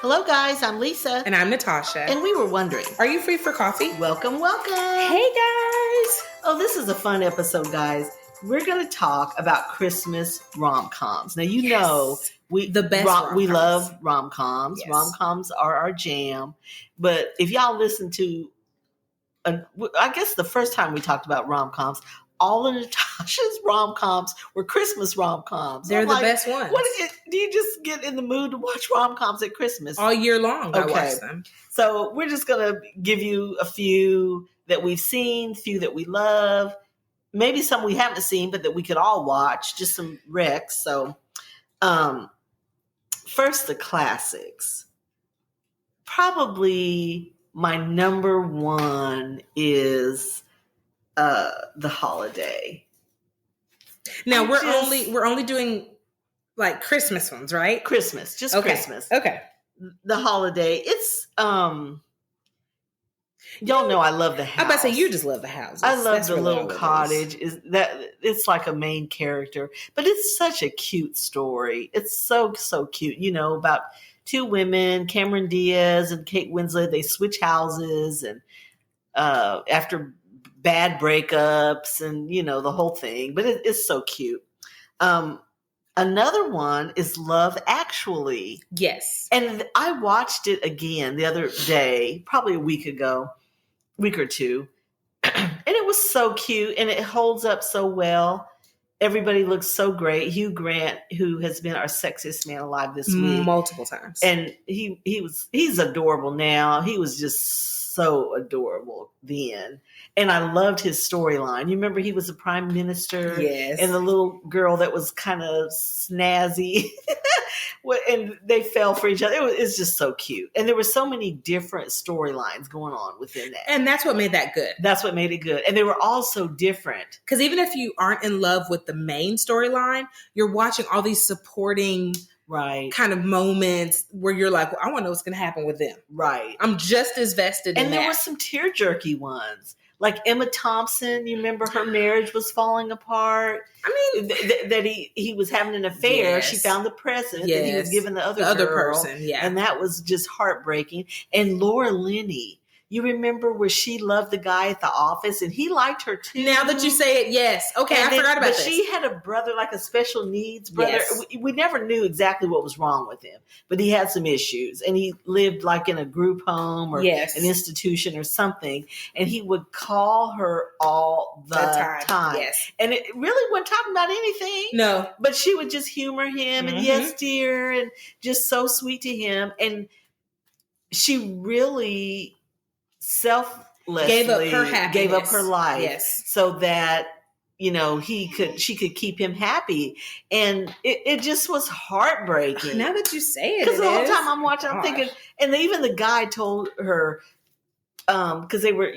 Hello, guys. I'm Lisa. And I'm Natasha. And we were wondering, are you free for coffee? Welcome. Hey, guys. Oh, this is a fun episode, guys. We're going to talk about Christmas rom-coms. Now, you know, we love rom-coms. Yes. Rom-coms are our jam. But if y'all listen to, I guess the first time we talked about rom-coms, all of Natasha's rom-coms were Christmas rom-coms. They're the best ones. Do you just get in the mood to watch rom-coms at Christmas? All year long, Okay. I watch them. So we're just going to give you a few that we've seen, few that we love, maybe some we haven't seen, but that we could all watch, just some recs. So first, the classics. Probably my number one is The Holiday. Now we're only doing like Christmas ones, right? Christmas, just okay. Christmas. Okay. The Holiday. It's y'all know I love the house. I'm about to say you just love the house. I love the little cottage. Is that it's like a main character, but it's such a cute story. It's so cute. You know, about two women, Cameron Diaz and Kate Winslet. They switch houses, and after bad breakups, and you know the whole thing. But it's so cute. Another one is Love Actually. Yes. And I watched it again the other day, probably a week or two. And it was so cute and it holds up so well. Everybody looks so great. Hugh Grant, who has been our sexiest man alive this week. Multiple times. And he's adorable now. He was just so adorable then. And I loved his storyline. You remember he was a prime minister? Yes. And the little girl that was kind of snazzy. And they fell for each other. It's just so cute. And there were so many different storylines going on within that. And that's what made that good. That's what made it good. And they were all so different. Because even if you aren't in love with the main storyline, you're watching all these supporting kind of moments where you're like, well, I want to know what's going to happen with them. Right. I'm just as vested in that. And there were some tear-jerky ones. Like Emma Thompson, you remember her marriage was falling apart. I mean, that he was having an affair. Yes. She found the present yes. that he was giving the other person. Yeah. And that was just heartbreaking. And Laura Linney, you remember where she loved the guy at the office and he liked her too. Now that you say it, yes. Okay, I forgot about this. But she had a brother, like a special needs brother. Yes. We never knew exactly what was wrong with him, but he had some issues and he lived like in a group home or an institution or something. And he would call her all the time. Yes. And it really wasn't talking about anything. No. But she would just humor him and yes, dear, and just so sweet to him. And she really selflessly gave up her happiness. Gave up her life, yes, so that she could keep him happy, and it just was heartbreaking. Now that you say it, because the whole time I'm watching, I'm thinking, and even the guy told her, because they were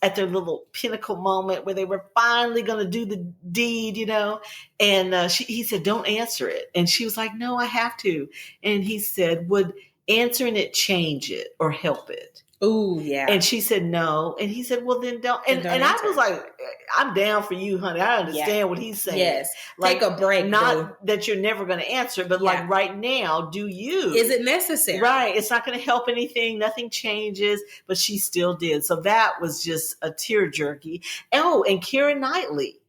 at their little pinnacle moment where they were finally going to do the deed, and he said, "Don't answer it," and she was like, "No, I have to," and he said, "Would answering it change it or help it?" Oh, yeah. And she said no. And he said, well, then don't. And I was like, I'm down for you, honey. I understand what he's saying. Yes. Like, take a break. Not that you're never going to answer, but like right now, do you? Is it necessary? Right. It's not going to help anything. Nothing changes. But she still did. So that was just a tear-jerky. Oh, and Keira Knightley.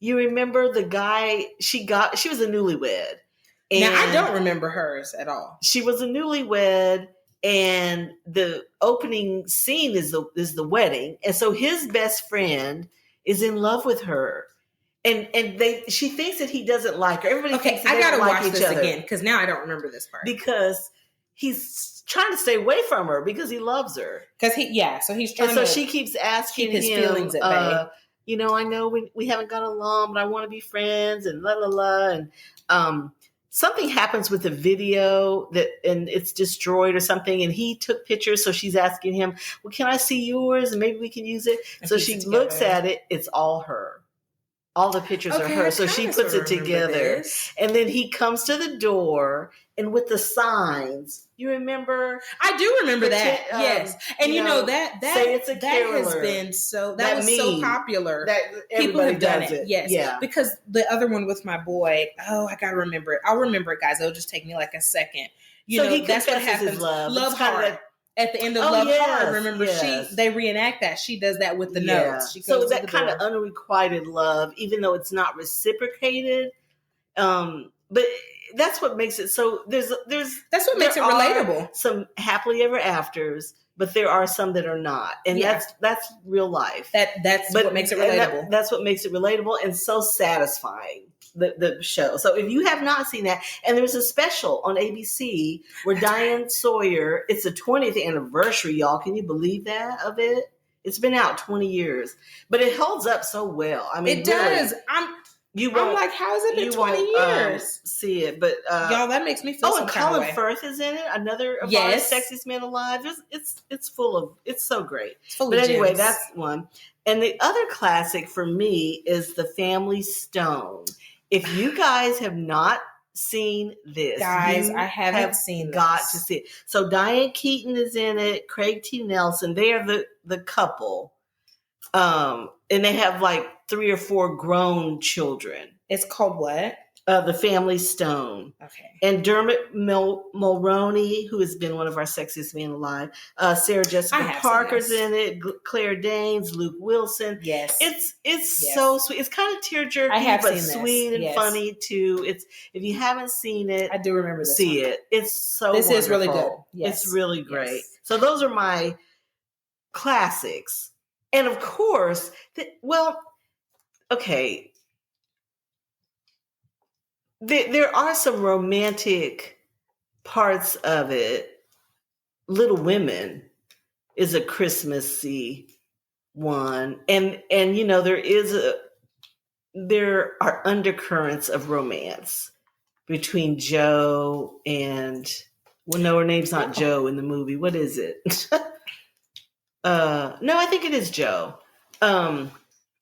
You remember the guy she was a newlywed. And now, I don't remember hers at all. She was a newlywed. And the opening scene is the wedding. And so his best friend is in love with her. And she thinks that he doesn't like her. Everybody thinks that they don't like each other. I gotta watch this again because now I don't remember this part. Because he's trying to stay away from her because he loves her. So he's trying so she keeps asking his feelings at bay. I know we haven't got along, but I want to be friends and la la la. And something happens with the video and it's destroyed or something. And he took pictures. So she's asking him, well, can I see yours? And maybe we can use it. And so she looks at it. It's all her. All the pictures are her. So she puts it together. And then he comes to the door and with the signs, you remember? I do remember that. Yes. And that say it's a has been that was so popular. That people have done it. Yes. Yeah. Because the other one with my boy, I got to remember it. I'll remember it, guys. It'll just take me like a second. You so know, he that's what confesses happens. his love. Love It's kind Hard. of that, at the end of Oh, Love yes, Hard, remember yes. they reenact that. She does that with the Yeah. notes. She goes So to that the kind of door. unrequited love, even though it's not reciprocated. But that's what makes it so. That's what makes it relatable. Some happily ever afters, but there are some that are not, and that's real life. That's what makes it relatable. That's what makes it relatable and so satisfying. The show. So if you have not seen that, and there's a special on ABC where Diane Sawyer, it's the 20th anniversary, y'all. Can you believe that of it? It's been out 20 years, but it holds up so well. I mean, it does. Really, I'm like, how has it been 20 years? See it, but y'all, that makes me feel some kind of way. Colin Firth is in it. Another of our sexiest men alive. It's full of. It's so great. But anyway, gems. That's one. And the other classic for me is The Family Stone. If you guys have not seen this, guys, I haven't seen this. Got to see it. So Diane Keaton is in it. Craig T. Nelson. They are the couple. And they have like 3 or 4 grown children. It's called what? The Family Stone. Okay. And Dermot Mulroney, who has been one of our sexiest men alive. Sarah Jessica Parker's in it. Claire Danes, Luke Wilson. Yes. It's so sweet. It's kind of tear-jerky, but sweet and funny too. If you haven't seen it, I do remember this. See it. It's so This wonderful. is really good. Yes. It's really great. Yes. So those are my classics. And of course, okay. There are some romantic parts of it. Little Women is a Christmassy one, and you know there are undercurrents of romance between Joe and her name's not Joe in the movie. What is it? No, I think it is Joe. In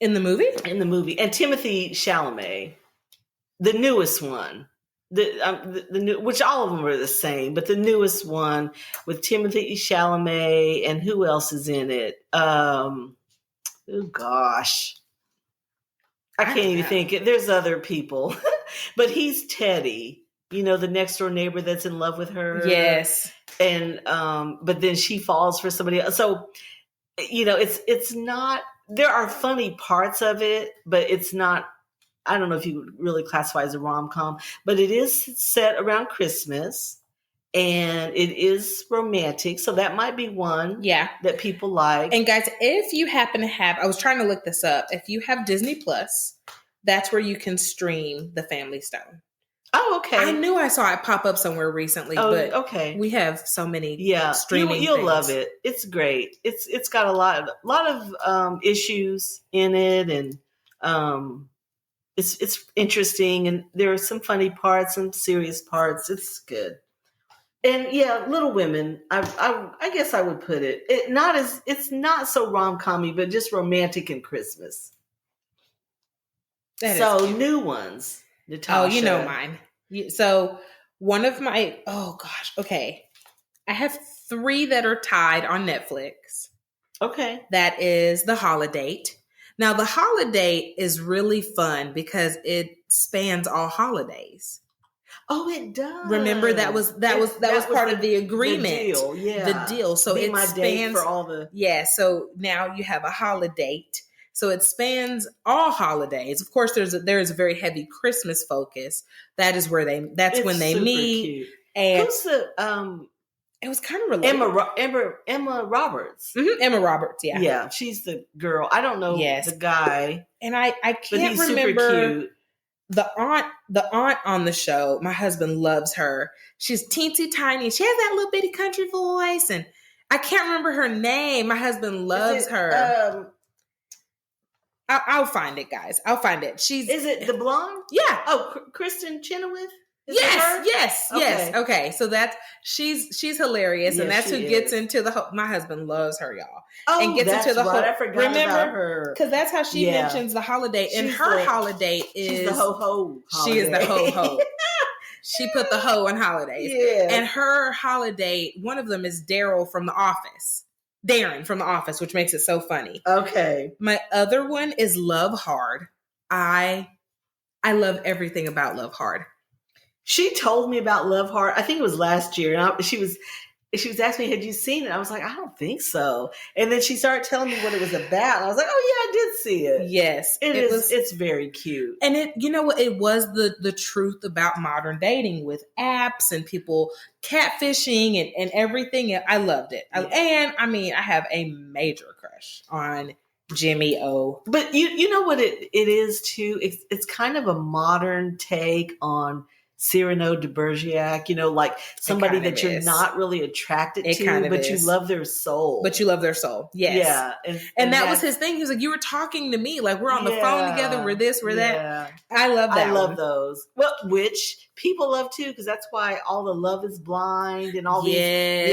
the movie? In the movie, and Timothy Chalamet. The newest one, the new, which all of them are the same, but the newest one with Timothy Chalamet and who else is in it? Oh gosh, I can't even think it. There's other people, but he's Teddy. You know, the next door neighbor that's in love with her. Yes, and but then she falls for somebody else. So you know, it's not. There are funny parts of it, but it's not. I don't know if you would really classify as a rom-com, but it is set around Christmas and it is romantic. So that might be one that people like. And guys, if you happen to have, I was trying to look this up. If you have Disney Plus, that's where you can stream The Family Stone. Oh, okay. I knew I saw it pop up somewhere recently, but okay. We have so many streaming You'll things. love it. It's great. It's got a lot of issues in it, and it's interesting, and there are some funny parts, some serious parts. It's good. And Little Women, I guess I would put it's not so rom-com-y, but just romantic and Christmas. So new ones. Natasha. Oh, you know mine. So one of my, oh gosh, okay. I have 3 that are tied on Netflix. Okay. That is The Holiday. Now, The Holiday is really fun because it spans all holidays. Oh, it does. Remember that was part of the agreement. The deal, The deal. So it spans for all the. Yeah. So now you have a holiday. So it spans all holidays. Of course, there's a very heavy Christmas focus. That is where that's when they meet. Cute. And who's the it was kind of relatable. Emma Roberts. Mm-hmm. Emma Roberts, yeah. Yeah, she's the girl. I don't know the guy. And I can't remember super cute. The aunt on the show. My husband loves her. She's teensy tiny. She has that little bitty country voice, and I can't remember her name. My husband loves her. I'll find it, guys. I'll find it. Is it the blonde? Yeah. Oh, Kristen Chenoweth? Yes. Okay, so she's hilarious, and that's who gets into my husband loves her, y'all. Oh, and gets into the whole. I forgot about her because that's how she mentions the holiday, and her holiday is she's the ho. She is the ho. She put the ho on holidays, and her holiday. One of them is Darren from The Office, which makes it so funny. Okay, my other one is Love Hard. I love everything about Love Hard. She told me about Love Heart. I think it was last year. And she was asking me, had you seen it? I was like, I don't think so. And then she started telling me what it was about. And I was like, oh yeah, I did see it. Yes. It's very cute. And it was the truth about modern dating with apps and people catfishing and everything. I loved it. Yeah. And I have a major crush on Jimmy O. But you know what it is too? It's kind of a modern take on Cyrano de Bergerac, like somebody that you're not really attracted to, but you love their soul. Yes. Yeah. And that was his thing. He was like, you were talking to me. Like, we're on the phone together. We're this, we're that. I love that. I love those. Well, which people love too, because that's why all the Love is Blind and all these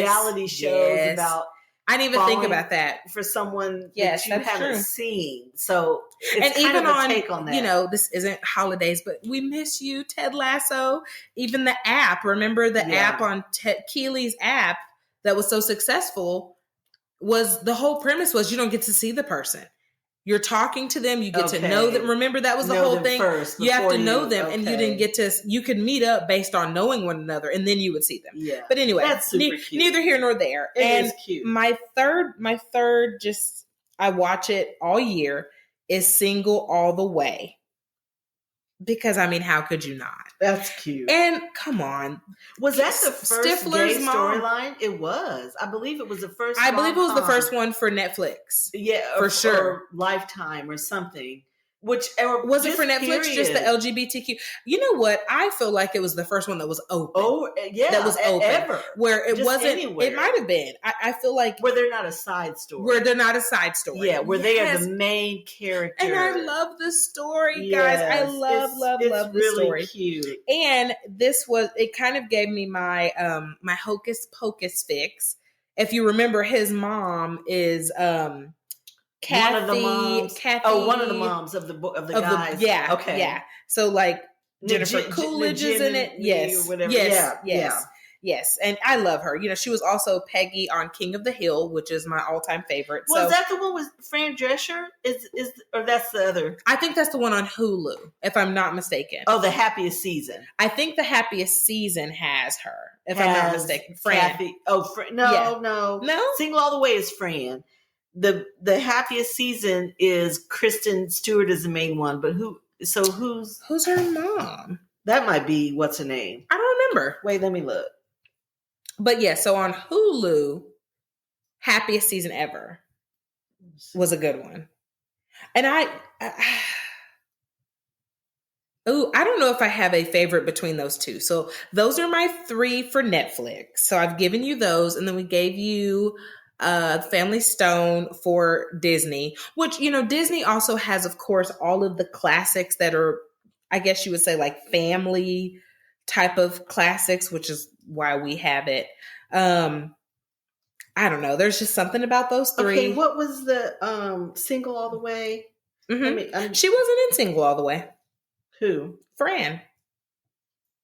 reality shows about. I didn't even think about that. For someone that you haven't seen. So it's and kind even of a take on that. This isn't holidays, but we miss you, Ted Lasso. Even the app. Remember the app on Keely's app that was so successful the whole premise was you don't get to see the person. You're talking to them. You get to know them. Remember, that was the whole thing. You have to know them, and you didn't get to. You could meet up based on knowing one another, and then you would see them. Yeah. But anyway, that's super cute. Neither here nor there. It is cute. My third, just I watch it all year, is Single All the Way. Because how could you not? That's cute. And come on, was that the first Stifler's gay storyline? It was. I believe it was the first. I believe it was the first one for Netflix. Yeah, for sure. Or Lifetime or something. Whichever was it for Netflix? Period. Just the LGBTQ. You know what? I feel like it was the first one that was open. Oh yeah, that was open. Ever. Where it just wasn't. Anywhere. It might have been. I feel like where they're not a side story. Yeah, where they are the main character. And I love the story, guys. I love the really story. Cute. And it kind of gave me my my hocus pocus fix. If you remember, his mom is Kathy, one of the moms. One of the moms of the guys. Okay. Yeah. So like Jennifer Coolidge is in it. Yes. Yes. And I love her. She was also Peggy on King of the Hill, which is my all-time favorite. Was that the one with Fran Drescher? Or that's the other? I think that's the one on Hulu, if I'm not mistaken. Oh, The Happiest Season. I think The Happiest Season has her, if I'm not mistaken. Fran. Kathy. Oh, no. Single All the Way is Fran. The Happiest Season is Kristen Stewart is the main one, but who's her mom? That might be what's her name. I don't remember. Wait, let me look. But yeah, so on Hulu, Happiest Season Ever was a good one. And I don't know if I have a favorite between those two. So those are my 3 for Netflix. So I've given you those, and then we gave you Family Stone for Disney, which, Disney also has, of course, all of the classics that are, I guess you would say, like family type of classics, which is why we have it. I don't know. There's just something about those 3. Okay, what was the Single All the Way? Mm-hmm. She wasn't in Single All the Way. Who? Fran.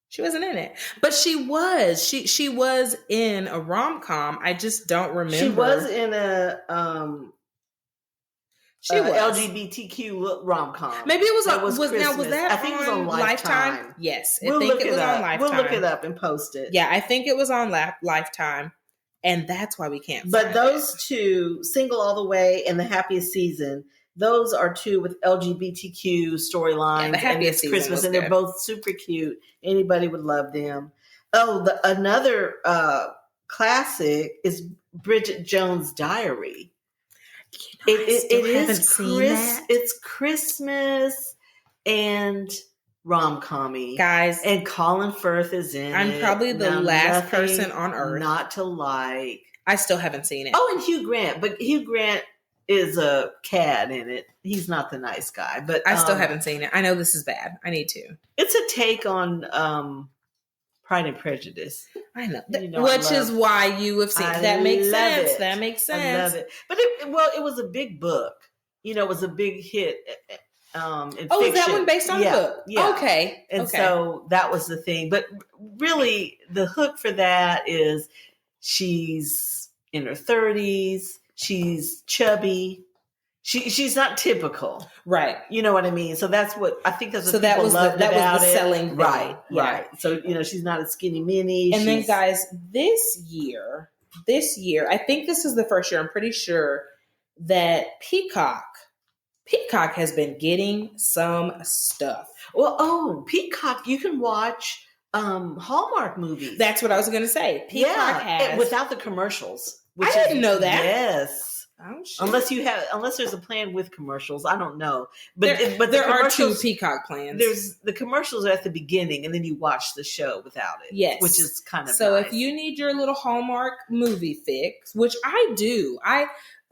She wasn't in it, but she was. She was in a rom-com. I just don't remember. She was in a LGBTQ rom-com. Maybe it was that I think it was on Lifetime. Yes, I think it was on Lifetime. We'll look it up and post it. Yeah, I think it was on Lifetime, and that's why we can't. But those 2, Single All the Way and The Happiest Season, those are 2 with LGBTQ storylines. The Happiest Season Christmas, and they're both super cute. Anybody would love them. Oh, another classic is Bridget Jones' Diary. It's Christmas and rom-com-y. Guys. And Colin Firth is in I'm probably the last person on earth not to like. I still haven't seen it. Oh, and Hugh Grant. But Hugh Grant is a cad in it. He's not the nice guy. But I still haven't seen it. I know this is bad. I need to. It's a take on Pride and Prejudice. I know. Which is why you have seen it. That makes sense. That makes sense. I love it. But it was a big book. It was a big hit. In is fiction. That one based on the book? Yeah. Okay. And so that was the thing. But really, the hook for that is she's in her 30s. She's chubby. she's not typical. Right. You know what I mean? So that's what I think that's what that people was loved that about was the it. selling thing. Right. Yeah. Right. So, she's not a skinny mini. And then guys, this year, I think this is the first year, I'm pretty sure, that Peacock has been getting some stuff. Well, Peacock, you can watch Hallmark movies. That's what I was going to say. Peacock has without the commercials. I didn't know that. Yes. Oh, shit. Unless there's a plan with commercials, I don't know. But there are 2 Peacock plans. There's the commercials are at the beginning, and then you watch the show without it. Yes, which is kind of so. nice. If you need your little Hallmark movie fix, which I do,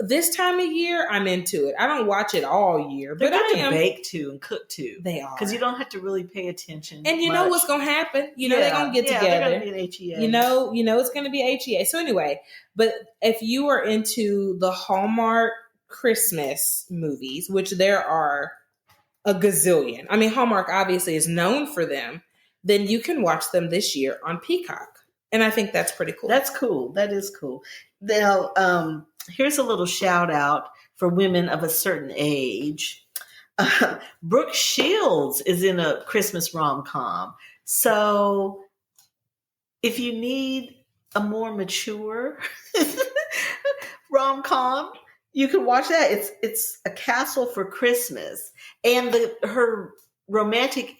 this time of year I'm into it. I don't watch it all year, but I am bake too and cook too. They are, because you don't have to really pay attention. And you know what's going to happen. They're going to get together. They're going to be an HEA. You know it's going to be HEA. So anyway, but if you are into the Hallmark Christmas movies, which there are a gazillion. I mean, Hallmark obviously is known for them. Then you can watch them this year on Peacock. And I think that's pretty cool. That's cool. That is cool. Now, here's a little shout out for women of a certain age. Brooke Shields is in a Christmas rom-com. So if you need a more mature rom-com, you can watch that. It's A Castle for Christmas. And her romantic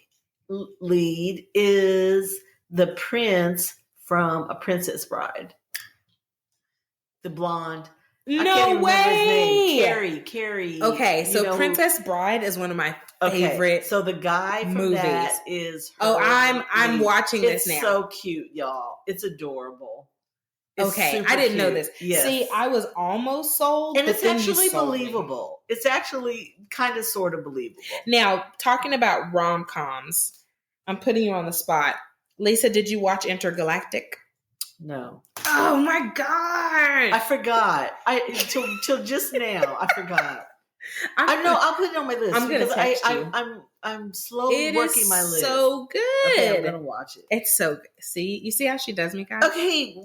lead is the prince from A Princess Bride. The blonde. No way. Carrie. Okay, so Princess Bride is one of my favorite. So the guy from movies. That is. I'm watching this now. It's so cute, y'all. It's adorable. It's I didn't know this. Yes. See, I was almost sold, and it's actually believable. It's actually kind of sort of believable. Now, talking about rom-coms, I'm putting you on the spot. Lisa, did you watch Intergalactic? No. Oh my God! I forgot. Till just now, I forgot. I know. I'll put it on my list. I'm gonna text you. I'm slowly working my list. So good. Okay, I'm gonna watch it. It's so good. You see how she does me, guys? Okay.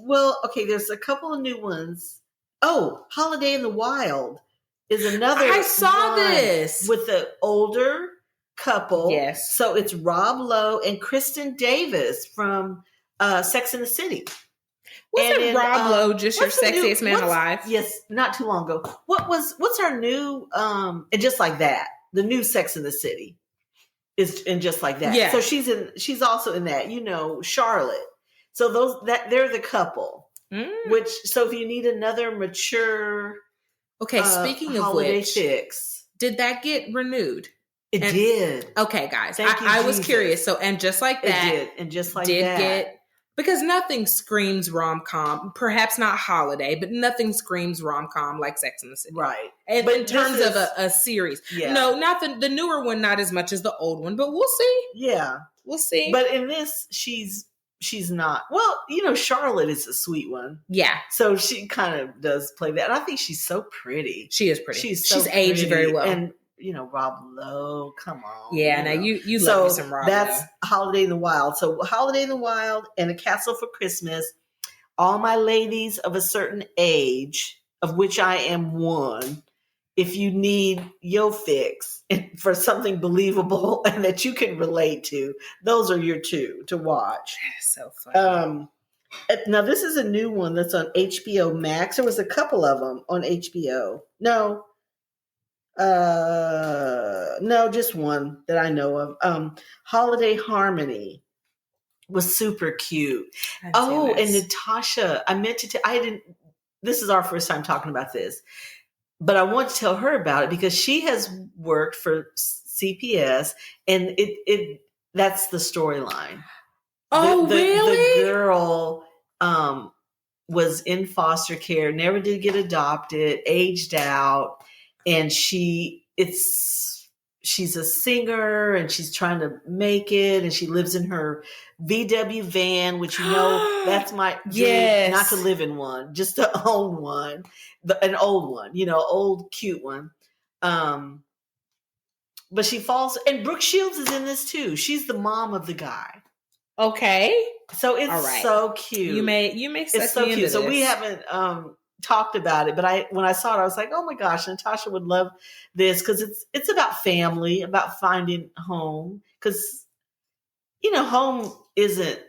There's a couple of new ones. Oh, Holiday in the Wild is another. I saw this with the older couple. Yes. So it's Rob Lowe and Kristen Davis from Sex and the City. Wasn't Rob Lowe just your sexiest man alive? Yes, not too long ago. What's our new and Just Like That? The new Sex and the City is in Just Like That. Yeah. So she's also in that. Charlotte. So they're the couple. Which if you need another mature. Okay, speaking of holiday which, fix, did that get renewed? It did. Okay, guys, I was curious. So and Just Like That, it did, and Just Like That. Because nothing screams rom-com, perhaps not holiday, but nothing screams rom-com like Sex and the City. Right. But in terms of a series. Yeah. No, not the newer one, not as much as the old one, but we'll see. Yeah. We'll see. But in this, she's not. Well, Charlotte is a sweet one. Yeah. So she kind of does play that. And I think she's so pretty. She is pretty. She's aged pretty. very well. And Rob Lowe, come on. Yeah, now you love me some Rob Lowe. That's Holiday in the Wild. So Holiday in the Wild and A Castle for Christmas. All my ladies of a certain age, of which I am one, if you need your fix for something believable and that you can relate to, those are your two to watch. That is so funny. Now, this is a new one that's on HBO Max. There was a couple of them on HBO. No, just one that I know of. Holiday Harmony was super cute. Oh, and Natasha, this is our first time talking about this, but I want to tell her about it because she has worked for CPS and that's the storyline. Oh, really? The girl was in foster care, never did get adopted, aged out. And she's a singer and she's trying to make it. And she lives in her VW van, which, that's my dream, not to live in one, just to own one, an old one, old, cute one. But she falls, and Brooke Shields is in this too. She's the mom of the guy. Okay. So it's so cute. You may it's so cute. So we haven't, talked about it, but when I saw it, I was like, oh my gosh, Natasha would love this because it's about family, about finding home. Because home isn't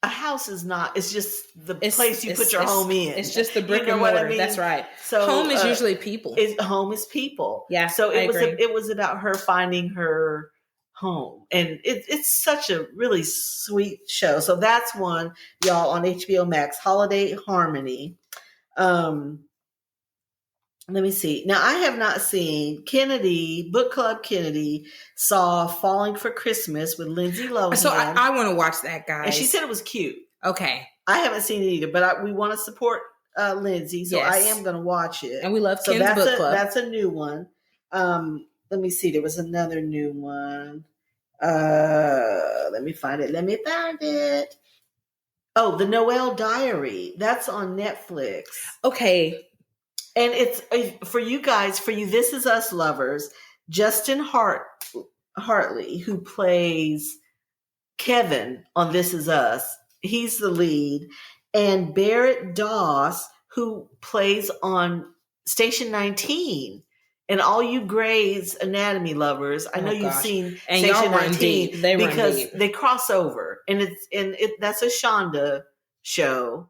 a house is not. It's just the place you put your home in. It's just the brick and mortar. I mean? That's right. So home is usually people. Home is people. Yeah. So it was about her finding her home, and it's such a really sweet show. So that's one, y'all, on HBO Max, Holiday Harmony. Let me see. Now, I have not seen Book Club Kennedy saw Falling for Christmas with Lindsay Lohan. So I want to watch that, guys. And she said it was cute. Okay. I haven't seen it either, but we want to support Lindsay, so yes. I am going to watch it. And we love Ken's Book Club. That's a new one. Let me see. There was another new one. Let me find it. Oh, The Noel Diary. That's on Netflix. Okay. And it's for you, This Is Us lovers, Justin Hartley, who plays Kevin on This Is Us. He's the lead. And Barrett Doss, who plays on Station 19. And all you Grey's Anatomy lovers, I know you've seen and Station 19 because they cross over. And that's a Shonda show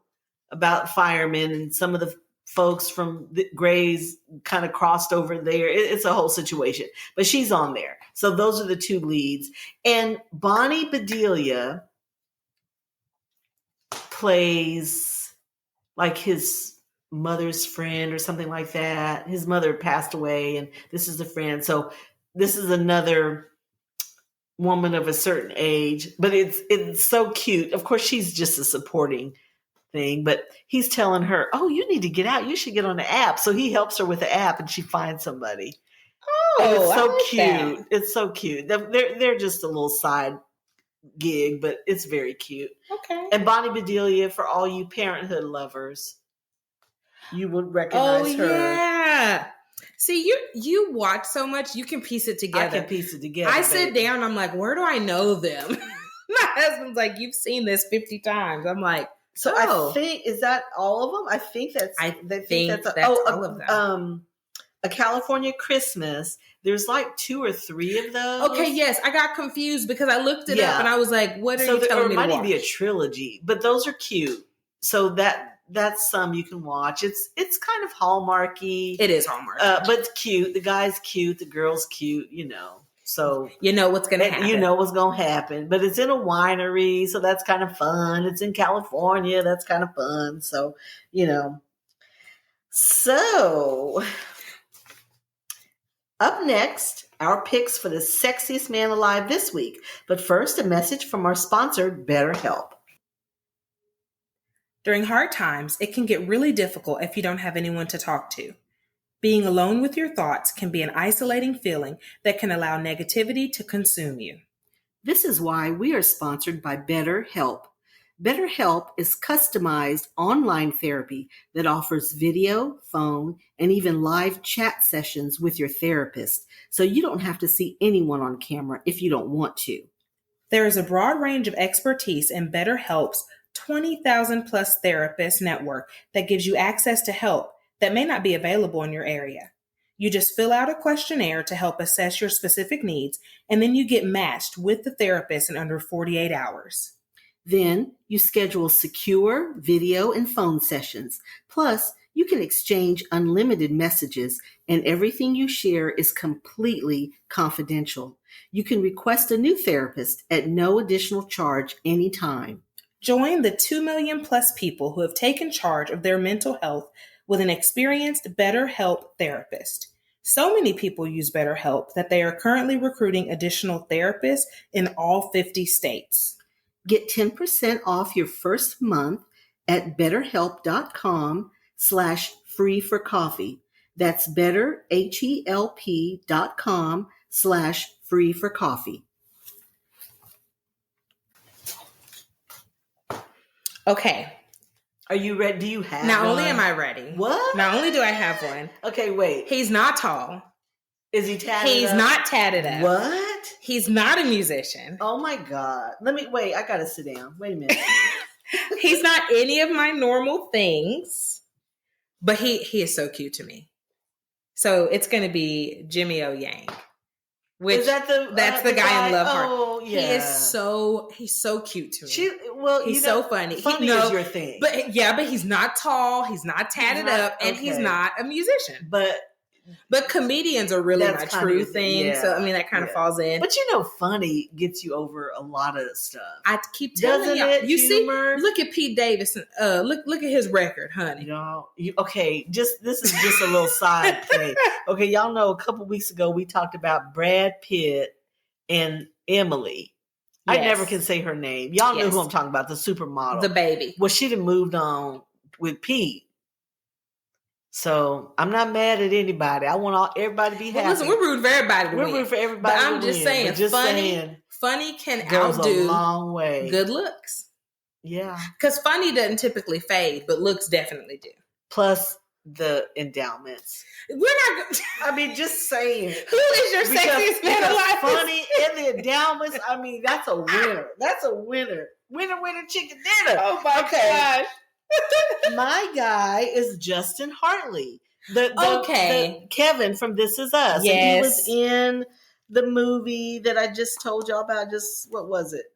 about firemen, and some of the folks from the Grey's kind of crossed over there. It's a whole situation, but she's on there. So those are the two leads. And Bonnie Bedelia plays like his mother's friend or something like that. His mother passed away, and this is the friend. So this is another woman of a certain age, but it's so cute. Of course, she's just a supporting thing, but he's telling her, oh, you need to get out. You should get on the app. So he helps her with the app, and she finds somebody. Oh, and it's so cute. That. It's so cute. They're just a little side gig, but it's very cute. Okay. And Bonnie Bedelia, for all you Parenthood lovers, you would recognize her. Yeah. See, you watch so much, you can piece it together. I can piece it together. I sit down, I'm like, where do I know them? My husband's like, you've seen this 50 times. I'm like, so I think, is that all of them? I think that's all of them. A California Christmas. There's like 2 or 3 of those. Okay, yes. I got confused because I looked it up and I was like, what are you telling me to watch? It might be a trilogy, but those are cute. So that's some you can watch. It's kind of Hallmarky. It is Hallmarky. But it's cute. The guy's cute. The girl's cute, So you know what's going to happen. You know what's going to happen. But it's in a winery, so that's kind of fun. It's in California. That's kind of fun. So, So, up next, our picks for the sexiest man alive this week. But first, a message from our sponsor, BetterHelp. During hard times, it can get really difficult if you don't have anyone to talk to. Being alone with your thoughts can be an isolating feeling that can allow negativity to consume you. This is why we are sponsored by BetterHelp. BetterHelp is customized online therapy that offers video, phone, and even live chat sessions with your therapist, so you don't have to see anyone on camera if you don't want to. There is a broad range of expertise in BetterHelp's 20,000 plus therapist network that gives you access to help that may not be available in your area. You just fill out a questionnaire to help assess your specific needs, and then you get matched with the therapist in under 48 hours. Then you schedule secure video and phone sessions. Plus, you can exchange unlimited messages, and everything you share is completely confidential. You can request a new therapist at no additional charge anytime. Join the 2 million plus people who have taken charge of their mental health with an experienced BetterHelp therapist. So many people use BetterHelp that they are currently recruiting additional therapists in all 50 states. Get 10% off your first month at betterhelp.com/free-for-coffee. That's betterhelp.com/free-for-coffee. Okay. Are you ready? Do you have Not one? only am I ready. What? Not only do I have one. Okay, wait. He's not tall. Is he tatted He's up? not tatted up. What? He's not a musician. Oh my God. I gotta sit down. Wait a minute. He's not any of my normal things. But he is so cute to me. So it's going to be Jimmy O Yang. Which is that that's the guy in Love Heart. Oh, yeah. He's so cute to me. He's so funny. Funny is your thing. But he's not tall. He's not tatted up, and he's not a musician. But comedians are really my true thing. Yeah, so I mean that kind of falls in. But funny gets you over a lot of stuff. I keep telling y'all. You humor? See, look at Pete Davidson. Look at his record, honey. Y'all, this is just a little side thing. Okay, y'all know a couple weeks ago we talked about Brad Pitt and Emily. Yes. I never can say her name. Y'all know who I'm talking about, the supermodel. The baby. Well, she done moved on with Pete. So I'm not mad at anybody. I want everybody to be happy. Listen, we're rooting for everybody to win. We're rooting for everybody to win. But I'm just saying, funny can outdo a long way. Good looks. Yeah. Because funny doesn't typically fade, but looks definitely do. Plus the endowments. We're not. I mean, just saying. Who is your sexiest man alive? Funny and the endowments. I mean, that's a winner. That's a winner. Winner, chicken dinner. Oh my gosh. My guy is Justin Hartley. The Kevin from This Is Us. Yes. And he was in the movie that I just told y'all about. What was it?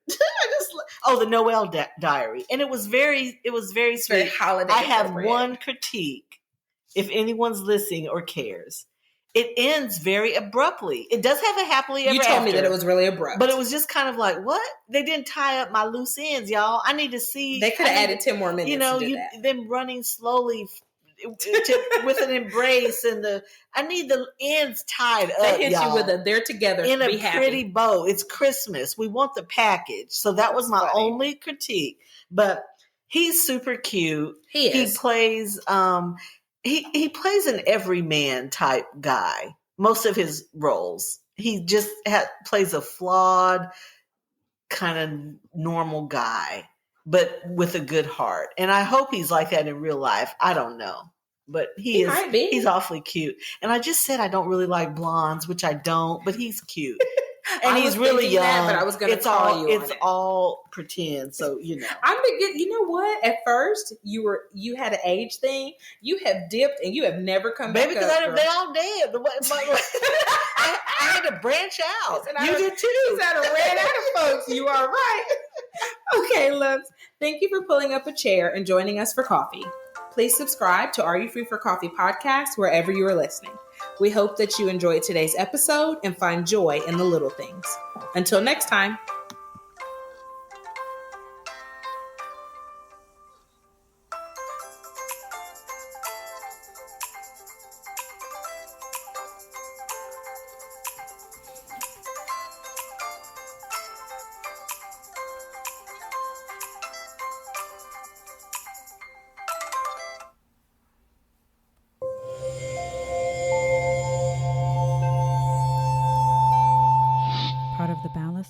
The Noel Diary. And it was very sweet. Very holiday. I have one critique. If anyone's listening or cares, it ends very abruptly. It does have a happily ever after. You told me that it was really abrupt. But it was just kind of like, what? They didn't tie up my loose ends, y'all. I need to see. They could have added 10 more minutes them running slowly with an embrace and I need the ends tied up, They hit you with they're together in a happy. Pretty bow. It's Christmas. We want the package. So that was my only critique. But he's super cute. He is. He plays... He plays an everyman type guy. Most of his roles, he just plays a flawed, kind of normal guy, but with a good heart. And I hope he's like that in real life. I don't know, but he is. Might be. He's awfully cute. And I just said I don't really like blondes, which I don't, but he's cute. And he's really young. But I was going to call you. It's all pretend, so You know what? At first, you had an age thing. You have dipped, and you have never come back. Maybe because they all dead. I had to branch out. You did too. You said I ran out of folks. You are right. Okay, loves. Thank you for pulling up a chair and joining us for coffee. Please subscribe to Are You Free for Coffee podcast wherever you are listening. We hope that you enjoyed today's episode and find joy in the little things. Until next time.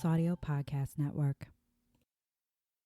Audio Podcast Network.